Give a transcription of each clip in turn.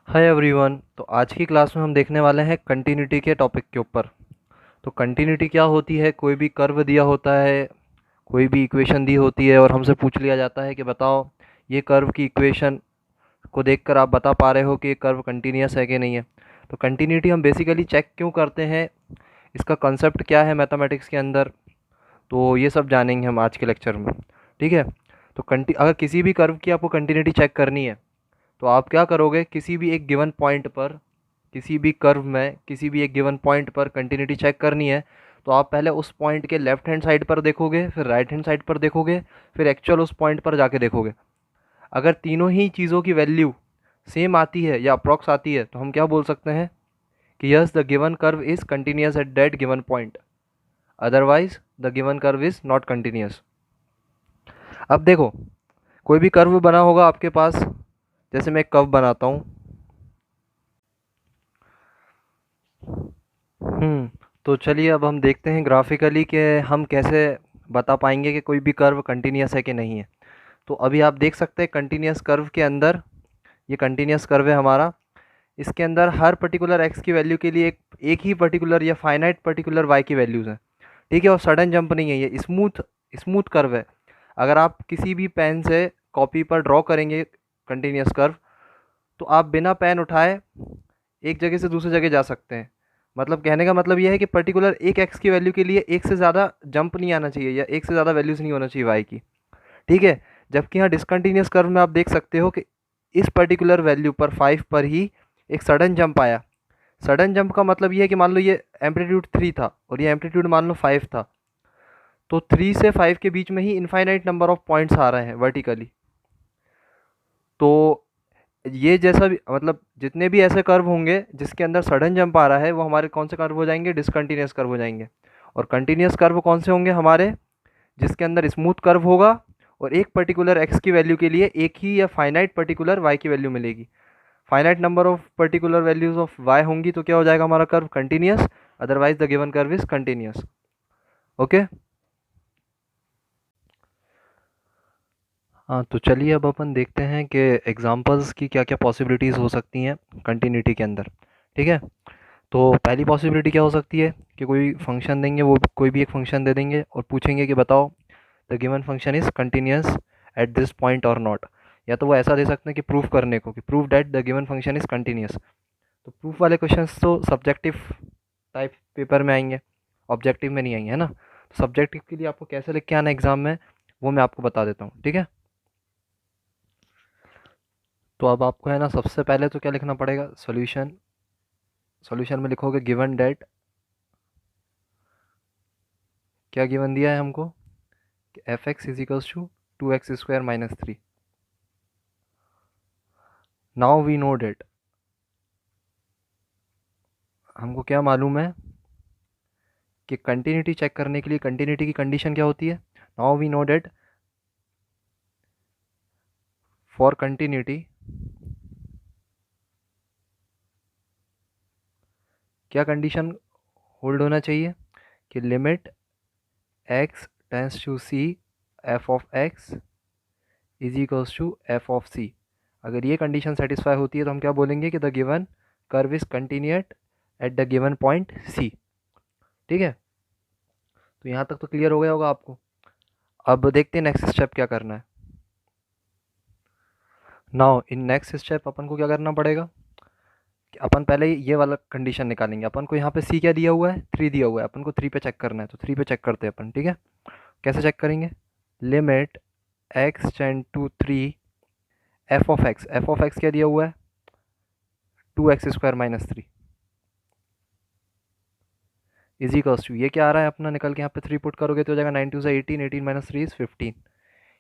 Hi everyone. तो आज की क्लास में हम देखने वाले हैं कंटिन्यूटी के टॉपिक के ऊपर। तो कंटिन्यूटी क्या होती है? कोई भी कर्व दिया होता है, कोई भी इक्वेशन दी होती है और हमसे पूछ लिया जाता है कि बताओ ये कर्व की इक्वेशन को देखकर आप बता पा रहे हो कि ये कर्व कंटिन्यूअस है कि नहीं है। तो कंटिन्यूटी हम बेसिकली चेक क्यों करते हैं, इसका कंसेप्ट क्या है मैथमेटिक्स के अंदर, तो ये सब जानेंगे हम आज के लेक्चर में। ठीक है। तो अगर किसी भी कर्व की आपको कंटिन्यूटी चेक करनी है तो आप क्या करोगे, किसी भी एक गिवन पॉइंट पर, किसी भी कर्व में किसी भी एक गिवन पॉइंट पर कंटिन्यूटी चेक करनी है तो आप पहले उस पॉइंट के लेफ्ट हैंड साइड पर देखोगे, फिर राइट हैंड साइड पर देखोगे, फिर एक्चुअल उस पॉइंट पर जाके देखोगे। अगर तीनों ही चीज़ों की वैल्यू सेम आती है या अप्रॉक्स आती है तो हम क्या बोल सकते हैं कि yes the given curve is continuous at that given point, otherwise the given curve is not continuous. अब देखो, कोई भी कर्व बना होगा आपके पास, जैसे मैं एक कर्व बनाता हूँ। तो चलिए अब हम देखते हैं ग्राफिकली कि हम कैसे बता पाएंगे कि कोई भी कर्व कंटिन्यूअस है कि नहीं है। तो अभी आप देख सकते हैं कंटिन्यूअस कर्व के अंदर, ये कंटिन्यूअस कर्व है हमारा। इसके अंदर हर पर्टिकुलर एक्स की वैल्यू के लिए एक ही पर्टिकुलर या फाइनाइट पर्टिकुलर वाई की वैल्यूज़ हैं। ठीक है। और सडन जंप नहीं है, ये स्मूथ स्मूथ कर्व है। अगर आप किसी भी पेन से कॉपी पर ड्रॉ करेंगे कंटिन्यूअस कर्व, तो आप बिना पेन उठाए एक जगह से दूसरी जगह जा सकते हैं। मतलब कहने का मतलब यह है कि पर्टिकुलर एक एक्स की वैल्यू के लिए एक से ज़्यादा जंप नहीं आना चाहिए या एक से ज़्यादा वैल्यूज़ नहीं होना चाहिए वाई की। ठीक है। जबकि यहाँ डिसकंटिन्यूस कर्व में आप देख सकते हो कि इस पर्टिकुलर वैल्यू पर 5 पर ही एक सडन जंप आया। सडन जंप का मतलब ये है कि मान लो ये एम्पलीट्यूड 3 था और ये एम्पलीट्यूड मान लो 5 था, तो 3 से 5 के बीच में ही इनफाइनाइट नंबर ऑफ पॉइंट्स आ रहे हैं वर्टिकली। तो ये जैसा भी मतलब जितने भी ऐसे कर्व होंगे जिसके अंदर सडन जंप आ रहा है वो हमारे कौन से कर्व हो जाएंगे? डिसकंटिन्यूस कर्व हो जाएंगे। और कंटिन्यूस कर्व कौन से होंगे हमारे? जिसके अंदर स्मूथ कर्व होगा और एक पर्टिकुलर एक्स की वैल्यू के लिए एक ही या फाइनाइट पर्टिकुलर वाई की वैल्यू मिलेगी। Finite number of particular values of Y होंगी तो क्या हो जाएगा हमारा curve? Continuous, otherwise the given curve is continuous. Okay. हाँ, तो चलिए अब अपन देखते हैं कि एग्जांपल्स की क्या क्या पॉसिबिलिटीज़ हो सकती हैं कंटिन्यूटी के अंदर। ठीक है। तो पहली पॉसिबिलिटी क्या हो सकती है कि कोई फंक्शन देंगे, वो कोई भी एक फंक्शन दे देंगे और पूछेंगे कि बताओ the given function is continuous at this point और नॉट। या तो वो ऐसा दे सकते हैं कि प्रूफ करने को, कि prove that the given function is continuous. तो प्रूफ वाले क्वेश्चंस तो सब्जेक्टिव टाइप पेपर में आएंगे, ऑब्जेक्टिव में नहीं आएंगे, है ना। तो सब्जेक्टिव के लिए आपको कैसे लिख के आना एग्जाम में, वो मैं आपको बता देता हूँ। ठीक है। तो अब आपको है ना, सबसे पहले तो क्या लिखना पड़ेगा? सॉल्यूशन। सॉल्यूशन में लिखोगे गिवन डेट, क्या गिवन दिया है हमको? F x is equals to 2x² - 3। Now we know that, हमको क्या मालूम है कि कंटिन्यूटी चेक करने के लिए कंटिन्यूटी की कंडीशन क्या होती है? Now we know that for continuity क्या कंडीशन होल्ड होना चाहिए कि limit x tends to c f of x is equals to f of c। अगर ये कंडीशन सेटिस्फाई होती है तो हम क्या बोलेंगे कि the given curve is continuous at the given point c। ठीक है। तो यहाँ तक तो क्लियर हो गया होगा आपको। अब देखते हैं नेक्स्ट स्टेप क्या करना है। नाउ इन नेक्स्ट स्टेप अपन को क्या करना पड़ेगा कि अपन पहले ही ये वाला कंडीशन निकालेंगे। अपन को यहाँ पे c क्या दिया हुआ है? 3 दिया हुआ है। अपन को 3 पे चेक करना है, तो 3 पे चेक करते हैं अपन। ठीक है। कैसे चेक करेंगे? Limit x tend to 3 F of X क्या दिया हुआ है? 2x² - 3 इज इक्वल्स टू, ये क्या आ रहा है अपना निकल के, यहाँ पे 3 पुट करोगे तो हो जाएगा 9 2 से 18, 18 - 3 इज 15।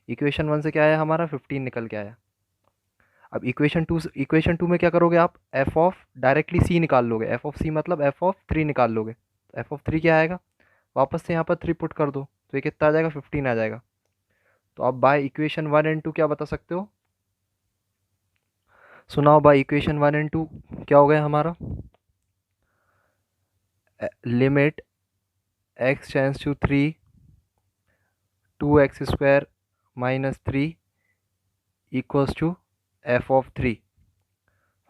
इक्वेशन 1 से क्या आया हमारा? 15 निकल के आया। अब इक्वेशन टू में क्या करोगे आप? एफ ऑफ डायरेक्टली सी निकाल लोगे। एफ ऑफ सी मतलब एफ ऑफ 3 निकाल लोगे। तो एफ ऑफ 3 क्या आएगा? वापस से यहाँ पर 3 पुट कर दो तो ये कितना आ जाएगा? 15 आ जाएगा। तो आप बाय इक्वेशन 1 एंड 2 क्या बता सकते हो? सुनाओ, बाय इक्वेशन 1 एंड 2 क्या हो गया हमारा? Limit x tends to 3 2x² - 3 equals to F of 3।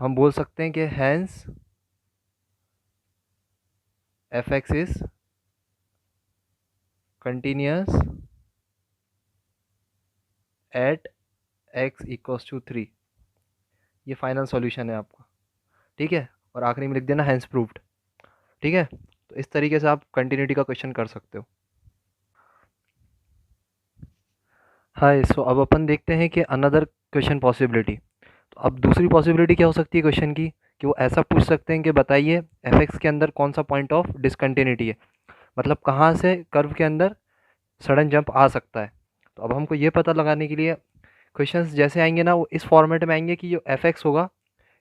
हम बोल सकते हैं कि hence F x is continuous at X equals to 3। ये फाइनल सॉल्यूशन है आपका, ठीक है। और आखिरी में लिख देना हैंस प्रूव्ड, ठीक है। तो इस तरीके से आप कंटिन्यूटी का क्वेश्चन कर सकते हो। हाय, सो अब अपन देखते हैं कि अनदर क्वेश्चन पॉसिबिलिटी। तो अब दूसरी पॉसिबिलिटी क्या हो सकती है क्वेश्चन की, कि वो ऐसा पूछ सकते हैं कि बताइए एफ एक्स के अंदर कौन सा पॉइंट ऑफ डिसकंटिन्यूटी है, मतलब कहाँ से कर्व के अंदर सडन जंप आ सकता है। तो अब हमको ये पता लगाने के लिए क्वेश्चंस जैसे आएंगे ना, वो इस फॉर्मेट में आएंगे कि जो एफ एक्स होगा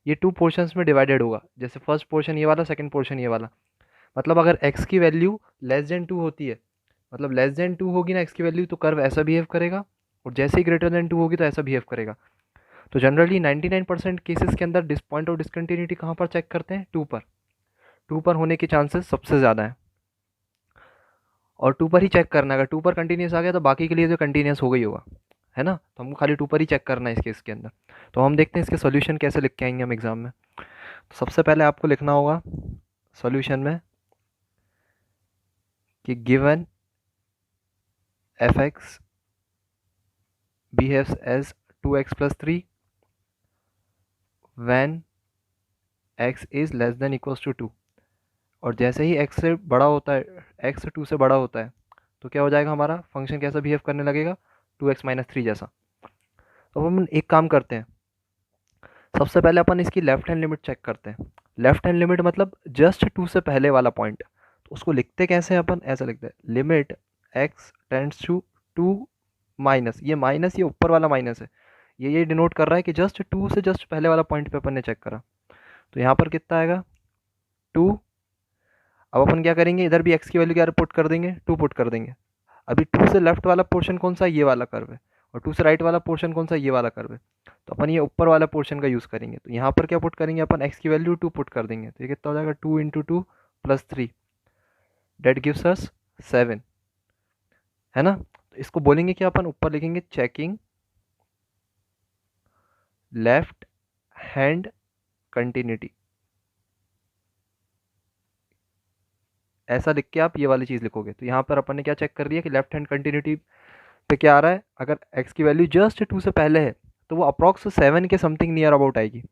ये 2 पोर्शंस में डिवाइडेड होगा। जैसे फर्स्ट पोर्शन ये वाला, सेकंड पोर्शन ये वाला। मतलब अगर x की वैल्यू लेस देन 2 होती है, मतलब लेस देन 2 होगी ना x की वैल्यू, तो कर्व ऐसा बिहेव करेगा, और जैसे ही ग्रेटर देन 2 होगी तो ऐसा बिहेव करेगा। तो जनरली 99% केसेस के अंदर पॉइंट ऑफ डिसकंटिन्यूटी कहाँ पर चेक करते हैं, 2 पर। 2 पर होने के चांसेस सबसे ज़्यादा है, और 2 पर ही चेक करना है। अगर 2 पर कंटिन्यूस आ गया तो बाकी के लिए तो कंटिन्यूस हो गई होगा, है ना। तो हमको खाली 2 पर ही चेक करना है इस केस के अंदर। तो हम देखते हैं इसके सोल्यूशन कैसे लिख के आएंगे हम एग्जाम में। तो सबसे पहले आपको लिखना होगा सोल्यूशन में कि given F X behaves as 2x plus 3 when x is less than equals to 2। और जैसे ही x से बड़ा होता है, x 2 से बड़ा होता है, तो क्या हो जाएगा हमारा फंक्शन, कैसा बिहेव करने लगेगा, 2x - 3 जैसा। तो अब हम एक काम करते हैं, सबसे पहले अपन इसकी लेफ्ट हैंड लिमिट चेक करते हैं। लेफ्ट हैंड लिमिट मतलब जस्ट 2 से पहले वाला पॉइंट। तो उसको लिखते कैसे हैं अपन, ऐसा लिखते हैं limit x tends to 2 minus, ये माइनस, ये ऊपर वाला माइनस है, ये डिनोट कर रहा है कि जस्ट 2 से जस्ट पहले वाला पॉइंट पे अपन ने चेक करा। तो यहाँ पर कितना आएगा, 2। अब अपन क्या करेंगे, इधर भी x की वैल्यू क्या पुट कर देंगे, 2 पुट कर देंगे। अभी 2 से लेफ्ट वाला पोर्शन कौन सा, ये वाला कर्व है, और 2 से राइट वाला पोर्शन कौन सा, ये वाला कर्व है। तो अपन ये ऊपर वाला पोर्शन का यूज़ करेंगे। तो यहाँ पर क्या पुट करेंगे अपन, x की वैल्यू 2 पुट कर देंगे। तो ये कितना हो जाएगा, 2 × 2 + 3, डेट गिव्स अस 7, है ना। तो इसको बोलेंगे क्या, अपन ऊपर लिखेंगे चेकिंग लेफ्ट हैंड कंटिन्यूटी। ऐसा लिख के आप ये वाली चीज़ लिखोगे। तो यहाँ पर अपन ने क्या चेक कर लिया कि लेफ्ट हैंड कंटिन्यूटी पे क्या आ रहा है, अगर x की वैल्यू जस्ट 2 से पहले है तो वो अप्रॉक्स 7 के समथिंग नियर अबाउट आएगी।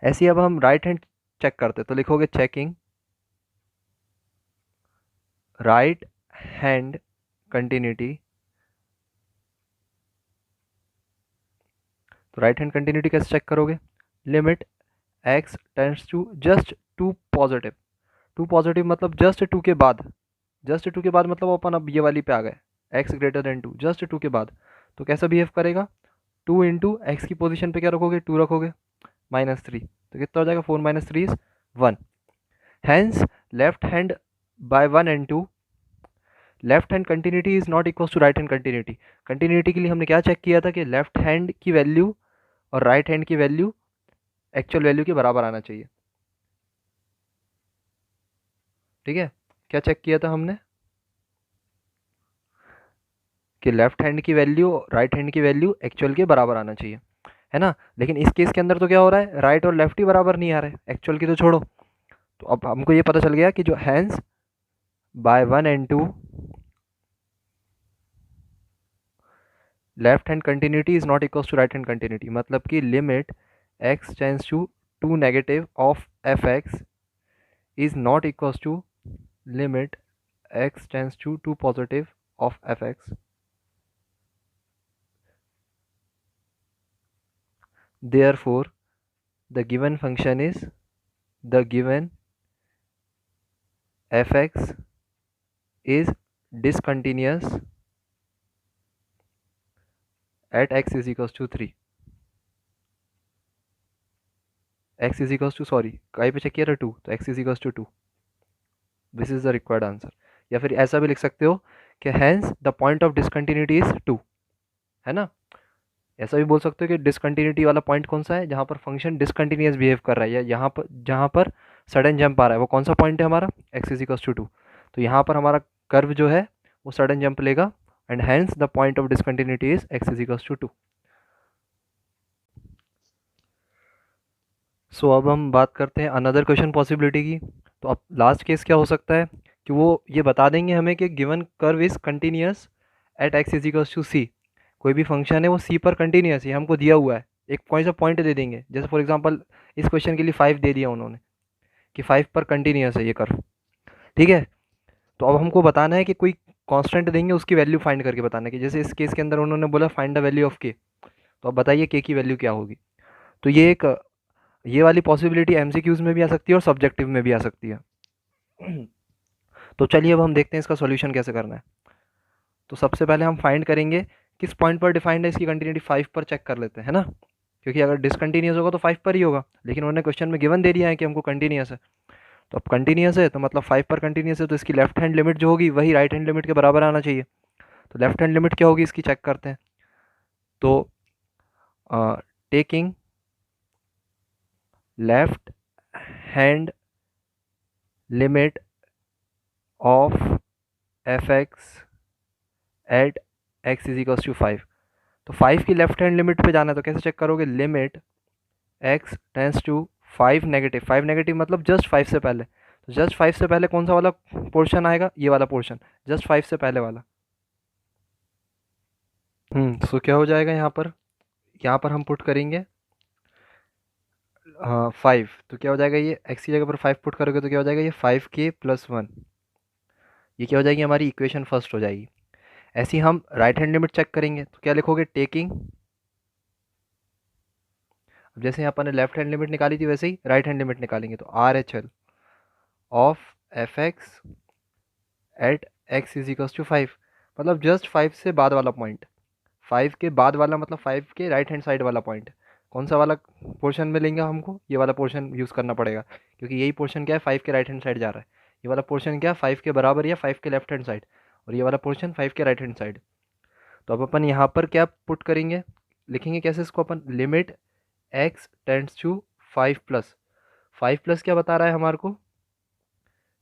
ऐसे ही अब हम राइट हैंड चेक करते, तो लिखोगे चेकिंग राइट हैंड कंटिन्यूटी। तो राइट हैंड कंटिन्यूटी कैसे चेक करोगे, limit x tends to just 2 positive. 2 positive मतलब जस्ट 2 के बाद, जस्ट 2 के बाद मतलब अपन अब ये वाली पे आ गए, x ग्रेटर देन 2, जस्ट 2 के बाद। तो कैसा बिहेव करेगा, 2 × x की पोजीशन पे क्या रखोगे, 2 रखोगे, -3। तो कितना हो जाएगा, 4 - 3 = 1। Hence left hand by 1 and 2, left hand continuity is not equal to right hand continuity. Continuity के लिए हमने क्या चेक किया था कि लेफ्ट हैंड की वैल्यू और राइट हैंड की वैल्यू एक्चुअल वैल्यू के बराबर आना चाहिए, ठीक है। क्या चेक किया था हमने कि लेफ्ट हैंड की वैल्यू राइट हैंड की वैल्यू एक्चुअल के बराबर आना चाहिए, है ना। लेकिन इस केस के अंदर तो क्या हो रहा है, राइट और लेफ्ट ही बराबर नहीं आ रहे, एक्चुअल की तो छोड़ो। तो अब हमको ये पता चल गया कि जो hence by 1 and 2 left hand continuity is not equal to right hand continuity, मतलब कि limit x tends to 2 negative of f x is not equal to limit x tends to 2 positive of f x. Therefore, the given function is the given fx is discontinuous at x is equals to 3। x is equals to, sorry कहीं पे check किया था 2, तो x is equals to 2। This is the required answer. या फिर ऐसा भी लिख सकते हो कि hence the point of discontinuity is 2, है ना। ऐसा भी बोल सकते हो कि डिसकंटिन्यूटी वाला पॉइंट कौन सा है, जहाँ पर फंक्शन डिसकंटिन्यूस बिहेव कर रहा है, या यहाँ पर जहाँ पर सडन जंप आ रहा है, वो कौन सा पॉइंट है हमारा, x इज इक्वल्स टू 2। तो यहाँ पर हमारा कर्व जो है वो सडन जंप लेगा, and hence the point of discontinuity is x is equals to 2। So अब हम बात करते हैं अनदर क्वेश्चन पॉसिबिलिटी की। तो अब लास्ट केस क्या हो सकता है कि वो ये बता देंगे हमें कि given curve is continuous at x is equals to c. कोई भी फंक्शन है वो सी पर कंटिन्यूअस है, हमको दिया हुआ है, एक कौन सा पॉइंट दे देंगे, जैसे फॉर एग्जांपल इस क्वेश्चन के लिए 5 दे दिया उन्होंने कि 5 पर कंटिन्यूअस है ये कर्व। ठीक है, तो अब हमको बताना है कि कोई कांस्टेंट देंगे, उसकी वैल्यू फाइंड करके बताना है कि जैसे इस केस के अंदर उन्होंने बोला फाइंड द वैल्यू ऑफ के। तो अब बताइए के की वैल्यू क्या होगी। तो ये वाली पॉसिबिलिटी एमसीक्यूज में भी आ सकती है और सब्जेक्टिव में भी आ सकती है। तो चलिए अब हम देखते हैं इसका सॉल्यूशन कैसे करना है। तो सबसे पहले हम फाइंड करेंगे किस पॉइंट पर डिफाइंड है इसकी कंटिन्यूटी, 5 पर चेक कर लेते हैं, है ना। क्योंकि अगर डिसकंटिन्यूस होगा तो 5 पर ही होगा, लेकिन उन्होंने क्वेश्चन में गिवन दे दिया है कि हमको कंटिन्यूस है। तो अब कंटिन्यूस है तो मतलब 5 पर कंटिन्यूस है, तो इसकी लेफ्ट हैंड लिमिट जो होगी वही राइट हैंड लिमिट के बराबर आना चाहिए। तो लेफ्ट हैंड लिमिट क्या होगी इसकी चेक करते हैं। तो taking left hand limit of f x at x is equals to 5। तो 5 की लेफ्ट हैंड लिमिट पे जाना है तो कैसे चेक करोगे, limit x tends to 5 negative, 5 negative मतलब जस्ट 5 से पहले। तो जस्ट 5 से पहले कौन सा वाला पोर्शन आएगा, ये वाला पोर्शन, जस्ट 5 से पहले वाला। सो क्या हो जाएगा यहाँ पर हम पुट करेंगे 5। तो क्या हो जाएगा, ये एक्स की जगह पर 5 पुट करोगे तो क्या हो जाएगा, ये 5k+1। ये क्या हो जाएगी, हमारी इक्वेशन फर्स्ट हो जाएगी। ऐसे ही हम राइट हैंड लिमिट चेक करेंगे तो क्या लिखोगे, टेकिंग, अब जैसे यहाँ पर ने लेफ्ट हैंड लिमिट निकाली थी वैसे ही राइट हैंड लिमिट निकालेंगे। तो RHL of f x at x is equals to 5, मतलब जस्ट 5 से बाद वाला पॉइंट, 5 के बाद वाला मतलब 5 के राइट हैंड साइड वाला पॉइंट। कौन सा वाला पोर्शन में लेंगे, हमको ये वाला पोर्शन यूज़ करना पड़ेगा, क्योंकि यही पोर्शन क्या है 5 के राइट हैंड साइड जा रहा है। ये वाला पोर्शन क्या है 5 के बराबर या 5 के लेफ्ट हैंड साइड, और ये वाला पोर्शन 5 के राइट हैंड साइड। तो अब अपन यहाँ पर क्या पुट करेंगे, लिखेंगे कैसे इसको अपन, लिमिट एक्स टेंड्स टू 5+, 5+ क्या बता रहा है हमारे को,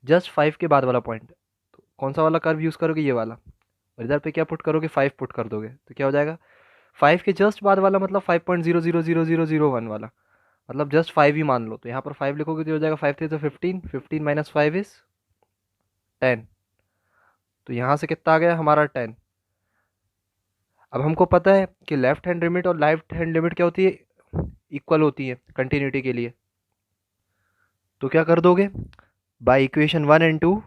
जस्ट 5 के बाद वाला पॉइंट। तो कौन सा वाला कर्व यूज़ करोगे, ये वाला, और इधर पे क्या पुट करोगे, 5 पुट कर दोगे तो क्या हो जाएगा, 5 के जस्ट बाद वाला मतलब 5.000001 वाला, मतलब जस्ट 5 ही मान लो। तो यहाँ पर 5 लिखोगे तो हो जाएगा 5 × 3 तो 15, 15 - 5 इज 10। तो यहाँ से कितना आ गया हमारा 10। अब हमको पता है कि लेफ्ट हैंड लिमिट और राइट हैंड लिमिट क्या होती है, इक्वल होती है कंटिन्यूटी के लिए। तो क्या कर दोगे, by equation 1 and 2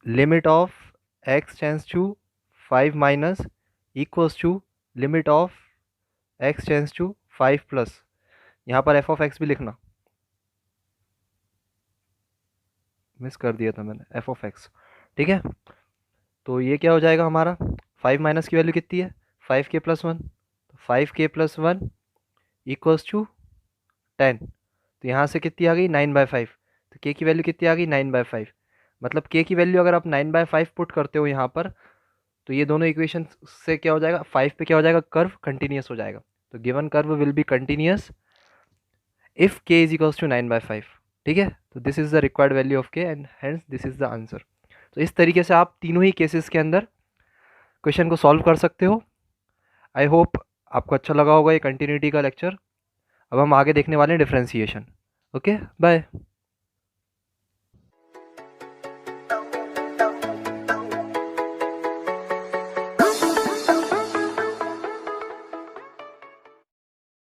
limit of x tends to 5 minus equals to limit of x tends to 5+, यहाँ पर एफ ऑफ एक्स भी लिखना, मिस कर दिया था मैंने, एफ ऑफ एक्स। ठीक है, तो ये क्या हो जाएगा हमारा, 5 माइनस की वैल्यू कितनी है 5k+1, तो 5k+1 इक्वल्स टू 10। तो यहाँ से कितनी आ गई 9/5, तो k की वैल्यू कितनी आ गई 9/5, मतलब k की वैल्यू अगर आप 9/5 पुट करते हो यहाँ पर, तो ये दोनों इक्वेशन से क्या हो जाएगा, 5 पे क्या हो जाएगा, कर्व कंटिन्यूस हो जाएगा। तो given curve will be continuous if k is equals to 9/5। ठीक है, तो this is the required value of k and hence this is the answer. तो इस तरीके से आप तीनों ही केसेस के अंदर क्वेश्चन को सॉल्व कर सकते हो। आई होप आपको अच्छा लगा होगा ये कंटिन्यूटी का लेक्चर। अब हम आगे देखने वाले हैं डिफरेंशिएशन। Okay, bye.